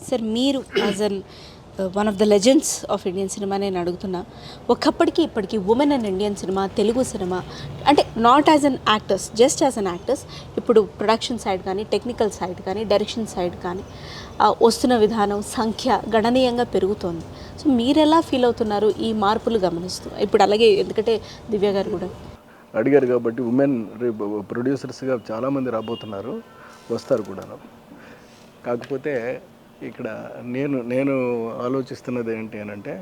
Sir మీరు as an one of the legends of Indian cinema నేను అడుగుతున్నా, ఒకప్పటికి ఇప్పటికి women and Indian cinema, Telugu cinema అంటే not as an actors, just as an actors, ఇప్పుడు production side కానీ, technical side కానీ, డైరెక్షన్ సైడ్ కానీ వస్తున్న విధానం సంఖ్య గణనీయంగా పెరుగుతోంది. సో మీరు ఎలా ఫీల్ అవుతున్నారు ఈ మార్పులు గమనిస్తూ? ఇప్పుడు అలాగే ఎందుకంటే దివ్య గారు కూడా అడిగారు కాబట్టి ఉమెన్ ప్రొడ్యూసర్స్గా చాలామంది రాబోతున్నారు, వస్తారు కూడా. కాకపోతే ఇక్కడ నేను ఆలోచిస్తున్నది ఏంటి అని అంటే,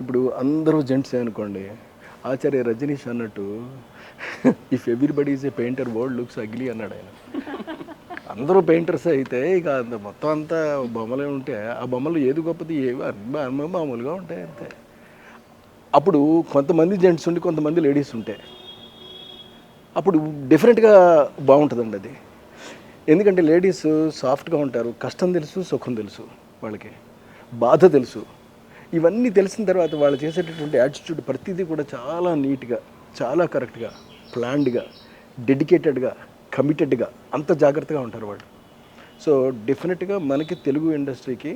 ఇప్పుడు అందరూ జెంట్స్ అనుకోండి, ఆచార్య రజనీష్ అన్నట్టు if everybody is a painter world looks ugly అన్నాడు ఆయన. అందరూ పెయింటర్స్ అయితే ఇక మొత్తం అంతా బొమ్మలే ఉంటే ఆ బొమ్మలు ఏది గొప్పది ఏవి అన్నీ మామూలుగా ఉంటాయి అంతే. అప్పుడు కొంతమంది జెంట్స్ ఉండి కొంతమంది లేడీస్ ఉంటే అప్పుడు డిఫరెంట్గా బాగుంటుందండి అది. ఎందుకంటే లేడీస్ సాఫ్ట్గా ఉంటారు, కష్టం తెలుసు, సుఖం తెలుసు, వాళ్ళకి బాధ తెలుసు. ఇవన్నీ తెలిసిన తర్వాత వాళ్ళు చేసేటటువంటి యాటిట్యూడ్ ప్రతిదీ కూడా చాలా నీట్గా, చాలా కరెక్ట్గా, ప్లాన్డ్గా, డెడికేటెడ్గా, కమిటెడ్గా, అంత జాగ్రత్తగా ఉంటారు వాళ్ళు. సో డెఫినెట్గా మనకి తెలుగు ఇండస్ట్రీకి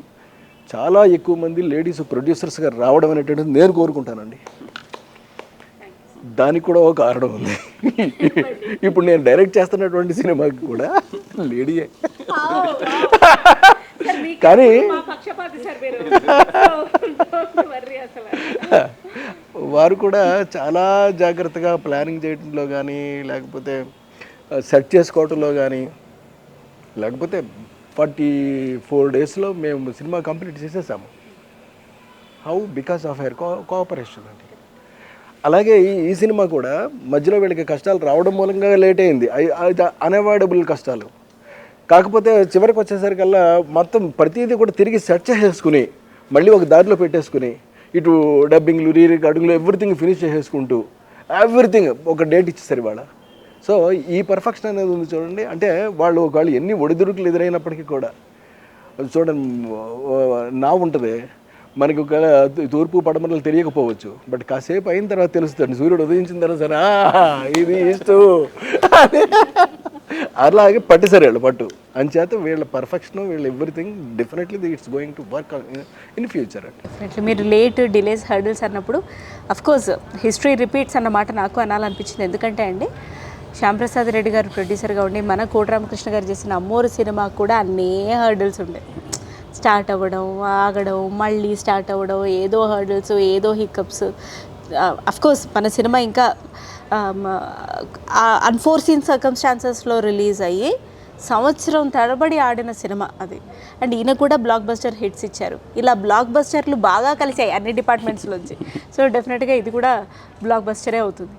చాలా ఎక్కువ మంది లేడీస్ ప్రొడ్యూసర్స్గా రావడం అనేటువంటిది నేను కోరుకుంటానండి. దానికి కూడా ఒక కారణం ఉంది. ఇప్పుడు నేను డైరెక్ట్ చేస్తున్నటువంటి సినిమాకి కూడా లేడీయే. కానీ వారు కూడా చాలా జాగ్రత్తగా ప్లానింగ్ చేయడంలో కానీ, లేకపోతే సెట్ చేసుకోవటంలో కానీ, లేకపోతే 44 daysలో మేము సినిమా కంప్లీట్ చేసేసాము. How? Because of her cooperation అండి. అలాగే ఈ సినిమా కూడా మధ్యలో వీళ్ళకి కష్టాలు రావడం మూలంగా లేట్ అయింది, అన్అవాయిడబుల్ కష్టాలు. కాకపోతే చివరికి వచ్చేసరికల్లా మొత్తం ప్రతిదీ కూడా తిరిగి సెట్ చేసేసుకుని మళ్ళీ ఒక దారిలో పెట్టేసుకుని ఇటు డబ్బింగ్లు, రీరికార్డింగ్లు ఎవ్రీథింగ్ ఫినిష్ చేసేసుకుంటూ ఎవ్రీథింగ్ ఒక డేట్ ఇచ్చేసారు ఇవాళ. సో ఈ పర్ఫెక్షన్ అనేది ఉంది చూడండి. అంటే వాళ్ళు ఒకవేళ ఎన్ని ఒడిదుడుకులు ఎదురైనప్పటికీ కూడా చూడండి, నా ఉంటుంది మనకి ఒక తూర్పు పడమరలు తెలియకపోవచ్చు, బట్ కాసేపు అయిన తర్వాత తెలుస్తుంది. సూర్యుడు ఉదయించిన తర్వాత సరే ఇది ఇష్టం అలాగే పట్టేసారు వీళ్ళు పట్టు. అంచేత వీళ్ళ పర్ఫెక్షన్, వీళ్ళ everything definitely it's going to work in future అండి. డెఫినెట్లీ మీరు లేట్, డిలేస్, హర్డిల్స్ అన్నప్పుడు అఫ్కోర్స్ హిస్టరీ రిపీట్స్ అన్నమాట నాకు అనాలనిపించింది. ఎందుకంటే అండి, శ్యాంప్రసాద్ రెడ్డి గారు ప్రొడ్యూసర్గా ఉండి మన కోటి రామకృష్ణ గారు చేసిన అమ్మోరు సినిమా కూడా అన్నీ హర్డిల్స్ ఉండే. స్టార్ట్ అవ్వడం, ఆగడం, మళ్ళీ స్టార్ట్ అవ్వడం, ఏదో హర్డిల్స్, ఏదో హికప్స్. అఫ్కోర్స్ మన సినిమా ఇంకా అన్ఫోర్సీన్ సర్కమ్స్టాన్సెస్లో రిలీజ్ అయ్యి సంవత్సరం తరబడి ఆడిన సినిమా అది. అండ్ ఈయన కూడా బ్లాక్ బస్టర్ హిట్స్ ఇచ్చారు. ఇలా బ్లాక్ బస్టర్లు బాగా కలిసాయి అన్ని డిపార్ట్మెంట్స్లోంచి. సో డెఫినెట్గా ఇది కూడా బ్లాక్ బస్టరే అవుతుంది.